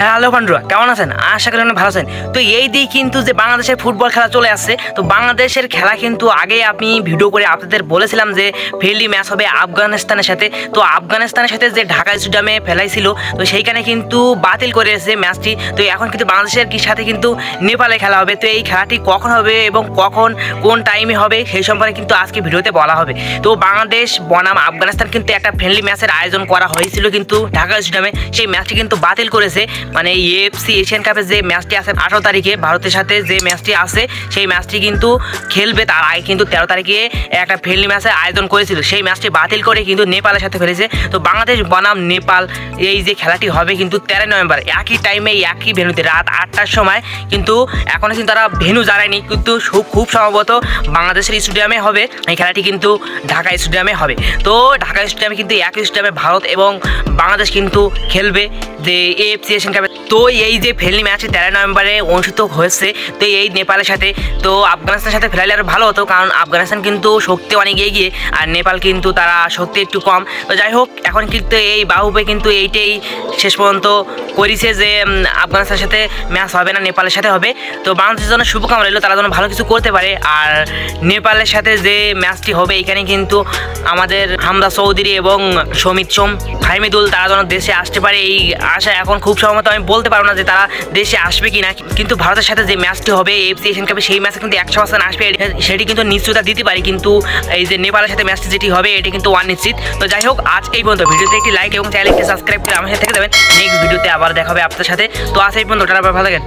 Hello বন্ধুরা, কেমন আছেন? আশা করি অনেক ভালো আছেন। তো এই দিক কিন্তু যে বাংলাদেশের ফুটবল খেলা চলে আসছে, তো বাংলাদেশের খেলা কিন্তু আগে আমি ভিডিও করে আপনাদের বলেছিলাম যে ফ্রেন্ডলি ম্যাচ হবে আফগানিস্তানের সাথে। তো আফগানিস্তানের সাথে যে ঢাকা স্টেডিয়ামে ফেলাইছিল, তো সেইখানে কিন্তু বাতিল করে এসেছে ম্যাচটি। তো এখন কিন্তু বাংলাদেশের সাথে কিন্তু নেপালে খেলা হবে। তো এই খেলাটি কখন হবে এবং কখন কোন টাইমে হবে সেই সম্পর্কে কিন্তু আজকে ভিডিওতে বলা হবে। তো বাংলাদেশ বনাম আফগানিস্তান কিন্তু একটা ফ্রেন্ডলি ম্যাচের আয়োজন করা হয়েছিল কিন্তু ঢাকা স্টেডিয়ামে, সেই ম্যাচটি কিন্তু বাতিল করেছে। মানে এএফসি এশিয়ান কাপের যে ম্যাচটি আছে 18 তারিখে ভারতের সাথে যে ম্যাচটি আছে, সেই ম্যাচটি কিন্তু খেলবে। তার আগে কিন্তু 13 তারিখে একটা ফ্রেন্ডলি ম্যাচের আয়োজন করেছিল, সেই ম্যাচটি বাতিল করে কিন্তু নেপালের সাথে ফেলেছে। তো বাংলাদেশ বনাম নেপাল এই যে খেলাটি হবে কিন্তু 13 নভেম্বর একই টাইমে একই ভেন্যুতে রাত 8টার সময়। কিন্তু এখনও কিন্তু তারা ভেন্যু জানায়নি, কিন্তু খুব সম্ভবত বাংলাদেশের স্টেডিয়ামে হবে। এই খেলাটি কিন্তু ঢাকা স্টেডিয়ামে হবে। তো ঢাকা স্টেডিয়ামে কিন্তু একই স্টেডিয়ামে ভারত এবং বাংলাদেশ কিন্তু খেলবে যে এএফসি এশিয়ান কাপে। তো এই যে ফ্রেন্ডলি ম্যাচটি 13 নভেম্বরে অনুষ্ঠিত হয়েছে, তো এই নেপালের সাথে তো আফগানিস্তানের সাথে ফেলাইলে আরও ভালো হতো, কারণ আফগানিস্তান কিন্তু শক্তি অনেক এগিয়ে আর নেপাল কিন্তু তারা শক্তি একটু কম। তো যাই হোক, এখন কিন্তু এই বাহুবে কিন্তু এইটাই শেষ পর্যন্ত করেছে যে আফগানিস্তানের সাথে ম্যাচ হবে না, নেপালের সাথে হবে। তো বাংলাদেশের জন্য শুভকামনা রইল, তারা যেন ভালো কিছু করতে পারে। আর নেপালের সাথে যে ম্যাচটি হবে, এখানে কিন্তু আমাদের হামদা চৌধুরী এবং সমিত সোম ফাহিমিদুল তারা যেন দেশে আসতে পারে, এই আশা এখন খুব সম্ভবত আমি বলতে পারবো না যে তারা দেশে আসবে কিনা। কিন্তু ভারতের সাথে যে ম্যাচটি হবে এএফসি এশিয়ান কাপে, সেই ম্যাচে কিন্তু 100% আসবে, সেটি কিন্তু নিশ্চয়তা দিতে পারি। কিন্তু এই যে নেপালের সাথে ম্যাচটি যেটি হবে, এটি কিন্তু অনিশ্চিত। তো যাই হোক, আজ এই পর্যন্ত। ভিডিওতে একটি লাইক এবং চ্যানেলটি সাবস্ক্রাইব করে আমার সাথে থেকে দেবেন। নেক্সট ভিডিওতে আবার দেখা হবে আপনাদের সাথে। তো আজ এই পর্যন্ত, ভালো থাকেন।